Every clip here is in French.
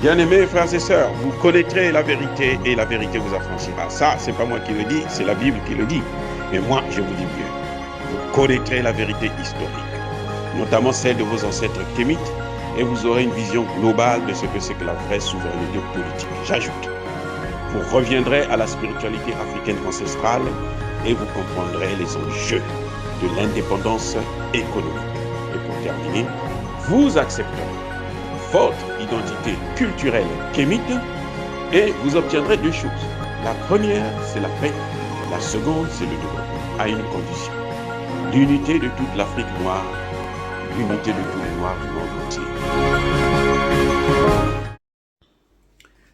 Bien-aimés frères et sœurs, vous connaîtrez la vérité et la vérité vous affranchira. Ça, c'est pas moi qui le dis, c'est la Bible qui le dit. Mais moi, je vous dis mieux. Vous connaîtrez la vérité historique, notamment celle de vos ancêtres kémites, et vous aurez une vision globale de ce que c'est que la vraie souveraineté politique. J'ajoute, vous reviendrez à la spiritualité africaine ancestrale et vous comprendrez les enjeux de l'indépendance économique. Et pour terminer, vous accepterez votre identité culturelle kémite et vous obtiendrez deux choses. La première, c'est la paix. La seconde, c'est le développement, à une condition. L'unité de toute l'Afrique noire, l'unité de tous les Noirs du monde entier.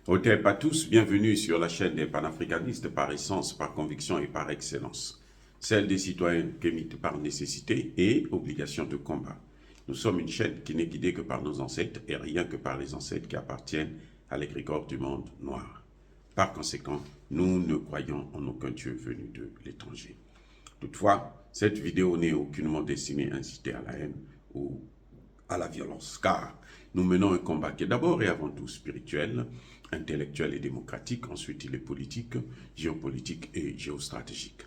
Hotep à tous, bienvenue sur la chaîne des panafricanistes par essence, par conviction et par excellence. Celle des citoyens kémites par nécessité et obligation de combat. Nous sommes une chaîne qui n'est guidée que par nos ancêtres et rien que par les ancêtres qui appartiennent à l'égrégore du monde noir. Par conséquent, nous ne croyons en aucun Dieu venu de l'étranger. Toutefois, cette vidéo n'est aucunement destinée à inciter à la haine ou à la violence, car nous menons un combat qui est d'abord et avant tout spirituel, intellectuel et démocratique, ensuite il est politique, géopolitique et géostratégique,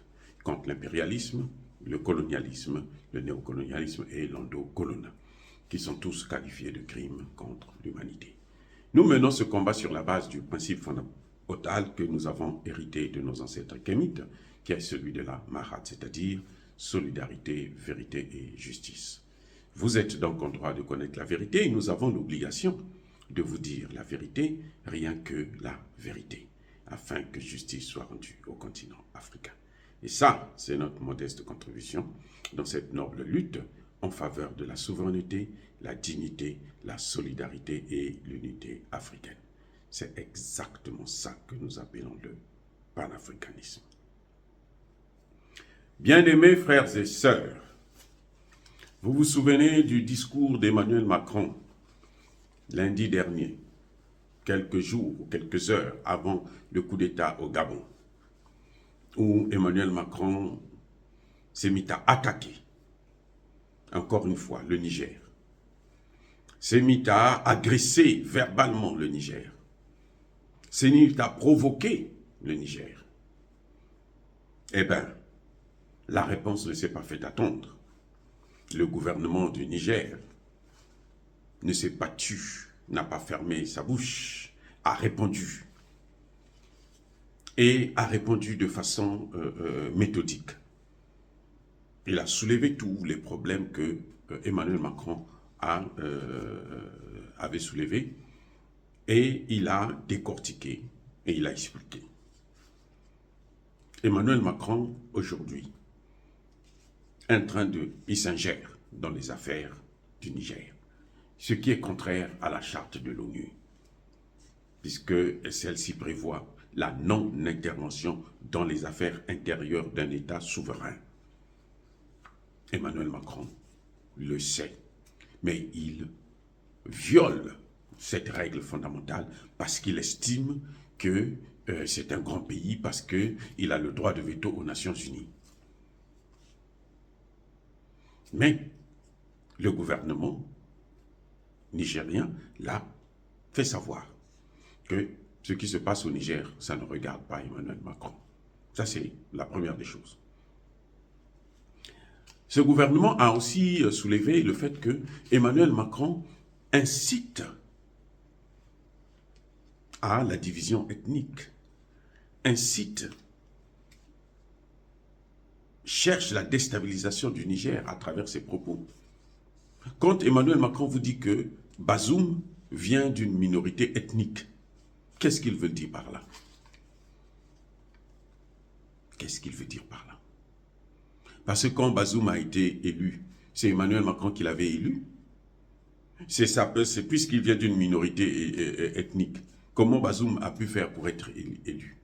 contre l'impérialisme, le colonialisme, le néocolonialisme et l'endocolona, qui sont tous qualifiés de crimes contre l'humanité. Nous menons ce combat sur la base du principe fondamental que nous avons hérité de nos ancêtres kémites, qui est celui de la Mahat, c'est-à-dire solidarité, vérité et justice. Vous êtes donc en droit de connaître la vérité et nous avons l'obligation de vous dire la vérité, rien que la vérité, afin que justice soit rendue au continent africain. Et ça, c'est notre modeste contribution dans cette noble lutte en faveur de la souveraineté, la dignité, la solidarité et l'unité africaine. C'est exactement ça que nous appelons le panafricanisme. Bien-aimés frères et sœurs, vous vous souvenez du discours d'Emmanuel Macron lundi dernier, quelques jours ou quelques heures avant le coup d'État au Gabon, où Emmanuel Macron s'est mis à attaquer, encore une fois, le Niger. S'est mis à agresser verbalement le Niger. S'est mis à provoquer le Niger. Eh bien, la réponse ne s'est pas fait attendre. Le gouvernement du Niger ne s'est pas tu, n'a pas fermé sa bouche, a répondu. Et a répondu de façon méthodique. Il a soulevé tous les problèmes que Emmanuel Macron avait soulevés et il a décortiqué et il a expliqué. Emmanuel Macron, aujourd'hui, est en train il s'ingère dans les affaires du Niger, ce qui est contraire à la charte de l'ONU, puisque celle-ci prévoit la non-intervention dans les affaires intérieures d'un État souverain. Emmanuel Macron le sait, mais il viole cette règle fondamentale parce qu'il estime que c'est un grand pays, parce qu'il a le droit de veto aux Nations Unies. Mais le gouvernement nigérien l'a fait savoir que ce qui se passe au Niger, ça ne regarde pas Emmanuel Macron. Ça, c'est la première des choses. Ce gouvernement a aussi soulevé le fait que Emmanuel Macron incite à la division ethnique, cherche la déstabilisation du Niger à travers ses propos. Quand Emmanuel Macron vous dit que Bazoum vient d'une minorité ethnique, qu'est-ce qu'il veut dire par là? Qu'est-ce qu'il veut dire par là? Parce que quand Bazoum a été élu, c'est Emmanuel Macron qui l'avait élu. C'est ça, puisqu'il vient d'une minorité ethnique. Comment Bazoum a pu faire pour être élu?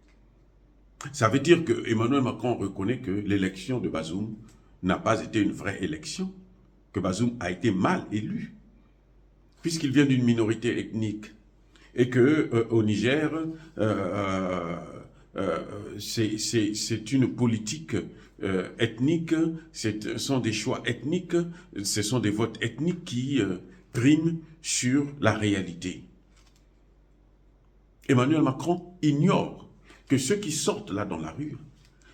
Ça veut dire que Emmanuel Macron reconnaît que l'élection de Bazoum n'a pas été une vraie élection, que Bazoum a été mal élu, puisqu'il vient d'une minorité ethnique. Et que au Niger, c'est une politique ethnique, ce sont des choix ethniques, ce sont des votes ethniques qui priment sur la réalité. Emmanuel Macron ignore que ceux qui sortent là dans la rue,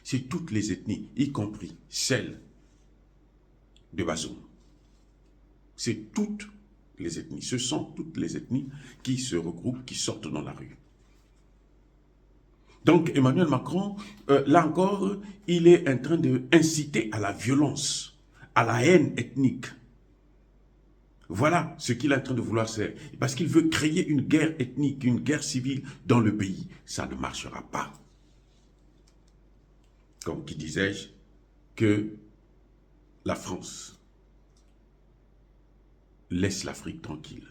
c'est toutes les ethnies, y compris celle de Bazoum. C'est toutes les ethnies. Ce sont toutes les ethnies qui se regroupent, qui sortent dans la rue. Donc Emmanuel Macron, là encore, il est en train d'inciter à la violence, à la haine ethnique. Voilà ce qu'il est en train de vouloir faire. Parce qu'il veut créer une guerre ethnique, une guerre civile dans le pays. Ça ne marchera pas. Comme qui disais-je, que la France laisse l'Afrique tranquille.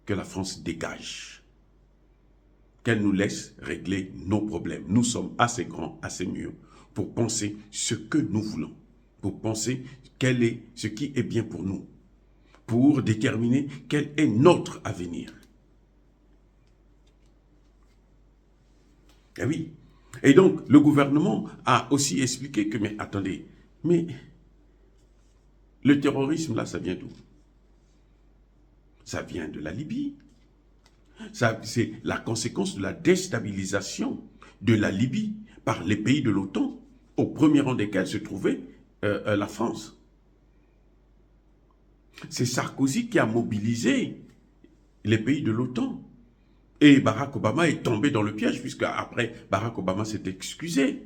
Que la France dégage. Qu'elle nous laisse régler nos problèmes. Nous sommes assez grands, assez mûrs pour penser ce que nous voulons. Pour penser ce qui est bien pour nous. Pour déterminer quel est notre avenir. Eh oui. Et donc, le gouvernement a aussi expliqué que, mais attendez, mais le terrorisme, là, ça vient d'où? Ça vient de la Libye. C'est la conséquence de la déstabilisation de la Libye par les pays de l'OTAN, au premier rang desquels se trouvait la France. C'est Sarkozy qui a mobilisé les pays de l'OTAN. Et Barack Obama est tombé dans le piège, puisque après, Barack Obama s'est excusé.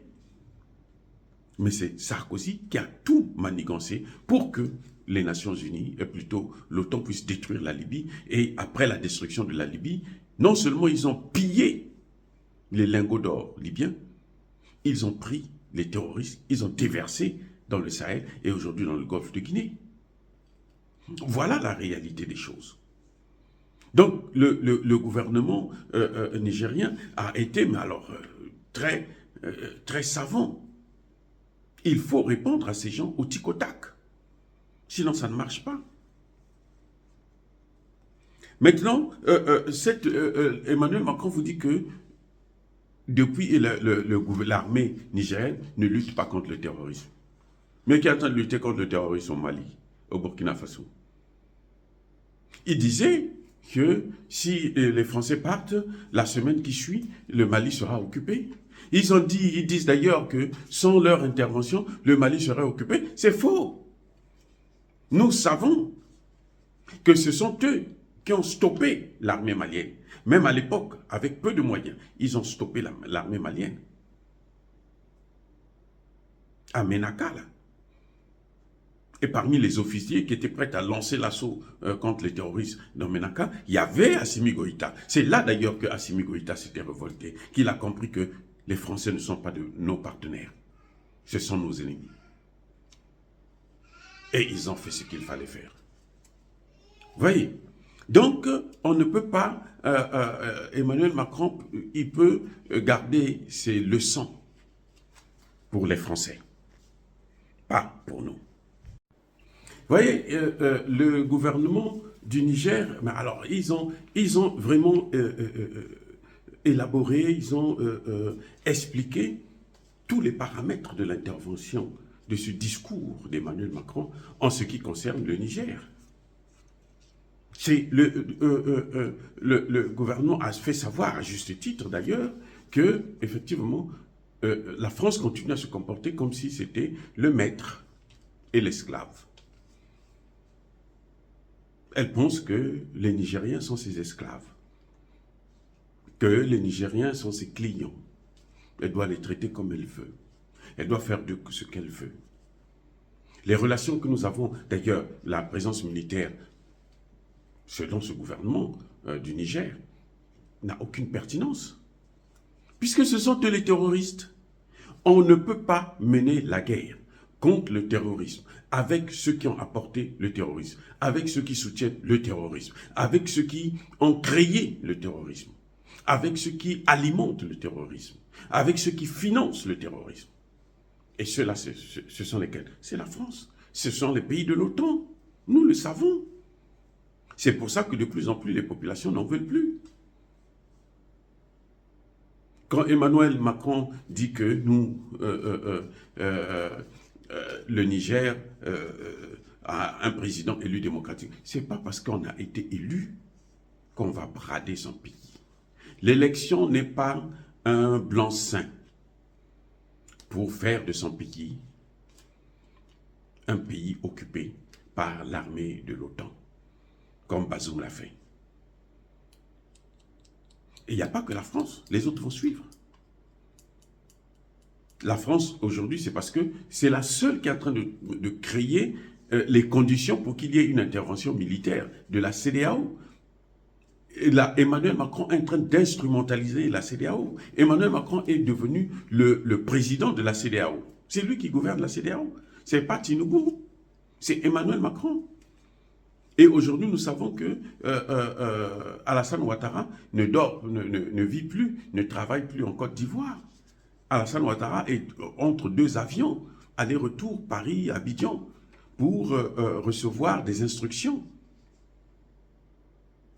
Mais c'est Sarkozy qui a tout manigancé pour que les Nations Unies, et plutôt l'OTAN, puissent détruire la Libye. Et après la destruction de la Libye, non seulement ils ont pillé les lingots d'or libyens, ils ont pris les terroristes, ils ont déversé dans le Sahel et aujourd'hui dans le golfe de Guinée. Voilà la réalité des choses. Donc, le gouvernement nigérien a été, mais alors, très savant. Il faut répondre à ces gens au tic au tac. Sinon, ça ne marche pas. Maintenant, Emmanuel Macron vous dit que depuis l'armée nigérienne ne lutte pas contre le terrorisme. Mais qui est en train de lutter contre le terrorisme au Mali, au Burkina Faso. Il disait que si les Français partent, la semaine qui suit, le Mali sera occupé. Ils disent d'ailleurs que sans leur intervention, le Mali serait occupé. C'est faux. Nous savons que ce sont eux qui ont stoppé l'armée malienne. Même à l'époque, avec peu de moyens, ils ont stoppé l'armée malienne. À Ménaka, là. Et parmi les officiers qui étaient prêts à lancer l'assaut contre les terroristes dans Ménaka, il y avait Assimi Goïta. C'est là d'ailleurs que Assimi Goïta s'était révolté, qu'il a compris que les Français ne sont pas nos partenaires. Ce sont nos ennemis. Et ils ont fait ce qu'il fallait faire. Vous voyez? Donc, on ne peut pas, Emmanuel Macron, il peut garder ses leçons pour les Français, pas pour nous. Vous voyez, le gouvernement du Niger, mais alors, ils ont vraiment élaboré, ils ont expliqué tous les paramètres de l'intervention de ce discours d'Emmanuel Macron en ce qui concerne le Niger. Le gouvernement a fait savoir, à juste titre d'ailleurs, que, effectivement, la France continue à se comporter comme si c'était le maître et l'esclave. Elle pense que les Nigériens sont ses esclaves, que les Nigériens sont ses clients. Elle doit les traiter comme elle veut. Elle doit faire de ce qu'elle veut. Les relations que nous avons, d'ailleurs, la présence militaire, selon ce gouvernement du Niger, n'a aucune pertinence. Puisque ce sont eux les terroristes. On ne peut pas mener la guerre contre le terrorisme avec ceux qui ont apporté le terrorisme, avec ceux qui soutiennent le terrorisme, avec ceux qui ont créé le terrorisme, avec ceux qui alimentent le terrorisme, avec ceux qui financent le terrorisme. Et ceux-là, ce sont lesquels? C'est la France. Ce sont les pays de l'OTAN. Nous le savons. C'est pour ça que de plus en plus les populations n'en veulent plus. Quand Emmanuel Macron dit que nous, le Niger a un président élu démocratique, ce n'est pas parce qu'on a été élu qu'on va brader son pays. L'élection n'est pas un blanc-seing pour faire de son pays un pays occupé par l'armée de l'OTAN, comme Bazoum l'a fait. Et il n'y a pas que la France, les autres vont suivre. La France, aujourd'hui, c'est parce que c'est la seule qui est en train de créer les conditions pour qu'il y ait une intervention militaire de la CEDEAO. Et là, Emmanuel Macron est en train d'instrumentaliser la CEDEAO. Emmanuel Macron est devenu le président de la CEDEAO. C'est lui qui gouverne la CEDEAO. Ce n'est pas Tinubu, c'est Emmanuel Macron. Et aujourd'hui, nous savons que Alassane Ouattara ne vit plus, ne travaille plus en Côte d'Ivoire. Alassane Ouattara est entre deux avions, aller-retour Paris-Abidjan, pour recevoir des instructions,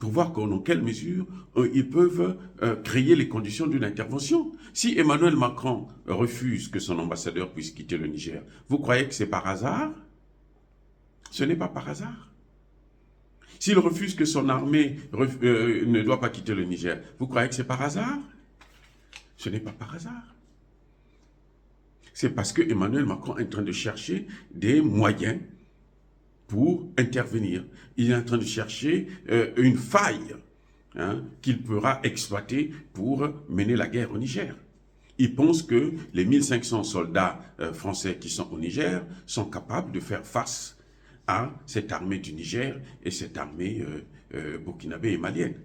pour voir dans quelle mesure ils peuvent créer les conditions d'une intervention. Si Emmanuel Macron refuse que son ambassadeur puisse quitter le Niger, vous croyez que c'est par hasard? Ce n'est pas par hasard. S'il refuse que son armée ne doit pas quitter le Niger, vous croyez que c'est par hasard? Ce n'est pas par hasard. C'est parce que Emmanuel Macron est en train de chercher des moyens pour intervenir. Il est en train de chercher une faille qu'il pourra exploiter pour mener la guerre au Niger. Il pense que les 1500 soldats français qui sont au Niger sont capables de faire face à cette armée du Niger et cette armée burkinabé et malienne.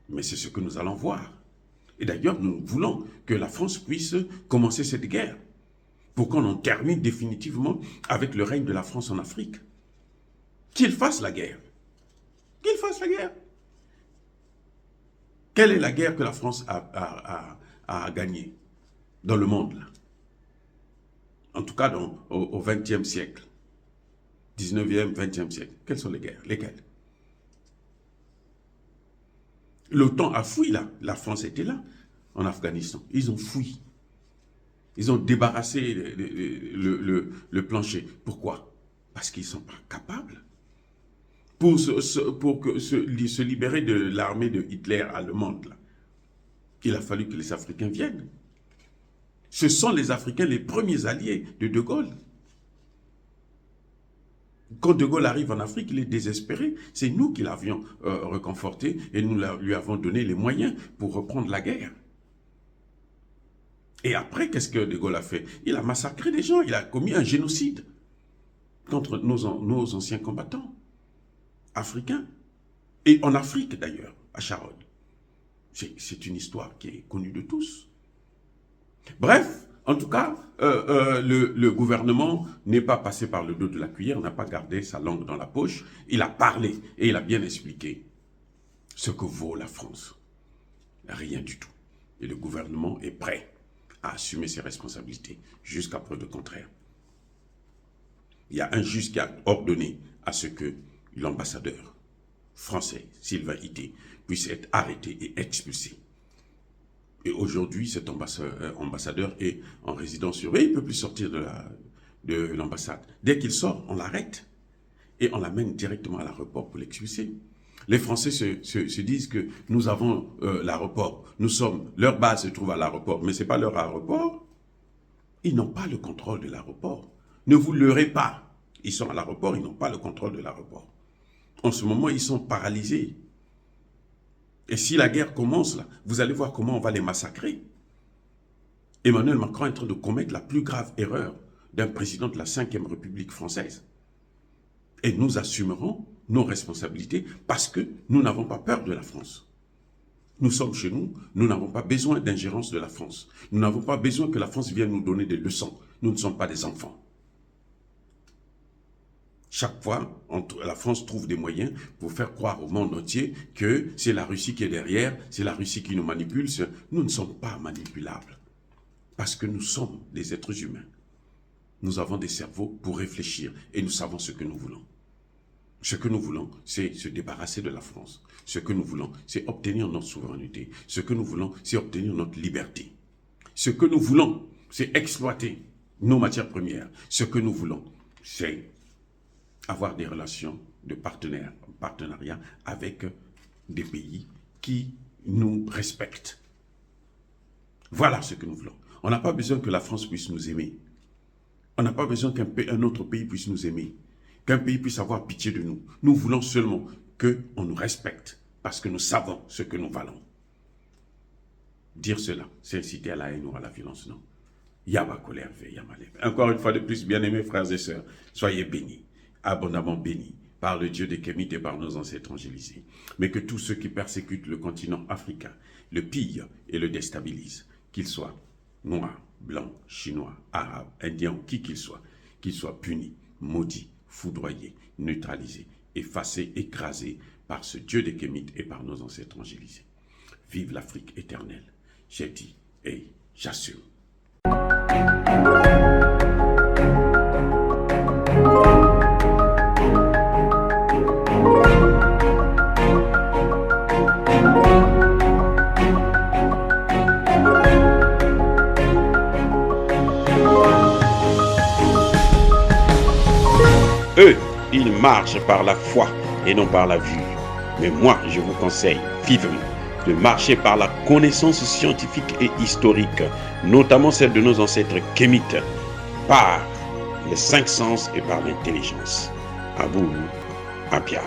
Mais c'est ce que nous allons voir. Et d'ailleurs, nous voulons que la France puisse commencer cette guerre pour qu'on en termine définitivement avec le règne de la France en Afrique. Qu'il fasse la guerre. Qu'il fasse la guerre. Quelle est la guerre que la France a gagnée dans le monde là? En tout cas au XXe siècle. 19e, 20e siècle. Quelles sont les guerres? Lesquelles? L'OTAN a fui là. La France était là, en Afghanistan. Ils ont fui. Ils ont débarrassé le plancher. Pourquoi? Parce qu'ils ne sont pas capables. Pour se libérer de l'armée de Hitler allemande, là, il a fallu que les Africains viennent. Ce sont les Africains les premiers alliés de De Gaulle. Quand De Gaulle arrive en Afrique, il est désespéré. C'est nous qui l'avions reconforté et nous lui avons donné les moyens pour reprendre la guerre. Et après, qu'est-ce que De Gaulle a fait? Il a massacré des gens, il a commis un génocide contre nos anciens combattants africains. Et en Afrique d'ailleurs, à Charonne. C'est une histoire qui est connue de tous. Bref, en tout cas, le gouvernement n'est pas passé par le dos de la cuillère, n'a pas gardé sa langue dans la poche. Il a parlé et il a bien expliqué ce que vaut la France. Rien du tout. Et le gouvernement est prêt à assumer ses responsabilités jusqu'à preuve de contraire. Il y a un juge qui a ordonné à ce que l'ambassadeur français, Sylvain Ité, puisse être arrêté et expulsé. Et aujourd'hui, cet ambassadeur est en résidence surveillée. Il ne peut plus sortir de l'ambassade. Dès qu'il sort, on l'arrête et on l'amène directement à l'aéroport pour l'expulser. Les Français se disent que nous avons l'aéroport. Leur base se trouve à l'aéroport, mais ce n'est pas leur aéroport. Ils n'ont pas le contrôle de l'aéroport. Ne vous leurrez pas. Ils sont à l'aéroport, ils n'ont pas le contrôle de l'aéroport. En ce moment, ils sont paralysés. Et si la guerre commence, là, vous allez voir comment on va les massacrer. Emmanuel Macron est en train de commettre la plus grave erreur d'un président de la 5e République française. Et nous assumerons nos responsabilités parce que nous n'avons pas peur de la France. Nous sommes chez nous, nous n'avons pas besoin d'ingérence de la France. Nous n'avons pas besoin que la France vienne nous donner des leçons. Nous ne sommes pas des enfants. Chaque fois, la France trouve des moyens pour faire croire au monde entier que c'est la Russie qui est derrière, c'est la Russie qui nous manipule. Nous ne sommes pas manipulables parce que nous sommes des êtres humains. Nous avons des cerveaux pour réfléchir et nous savons ce que nous voulons. Ce que nous voulons, c'est se débarrasser de la France. Ce que nous voulons, c'est obtenir notre souveraineté. Ce que nous voulons, c'est obtenir notre liberté. Ce que nous voulons, c'est exploiter nos matières premières. Ce que nous voulons, c'est avoir des relations de partenariat avec des pays qui nous respectent. Voilà ce que nous voulons. On n'a pas besoin que la France puisse nous aimer. On n'a pas besoin qu'un autre pays puisse nous aimer, qu'un pays puisse avoir pitié de nous. Nous voulons seulement qu'on nous respecte, parce que nous savons ce que nous valons. Dire cela, c'est inciter à la haine ou à la violence, non. Yaba colère, Yamalef. Encore une fois de plus, bien-aimés frères et sœurs, soyez bénis, abondamment bénis, par le Dieu des Kémites et par nos ancêtres angélisés. Mais que tous ceux qui persécutent le continent africain, le pillent et le déstabilisent, qu'ils soient noirs, blancs, chinois, arabes, indiens ou qui qu'ils soient punis, maudits, foudroyés, neutralisés, effacés, écrasés par ce Dieu des Kémites et par nos ancêtres angélisés. Vive l'Afrique éternelle. J'ai dit et j'assume. Eux, ils marchent par la foi et non par la vue. Mais moi, je vous conseille vivement de marcher par la connaissance scientifique et historique, notamment celle de nos ancêtres kémites, par les 5 sens et par l'intelligence. À vous, à Pierre.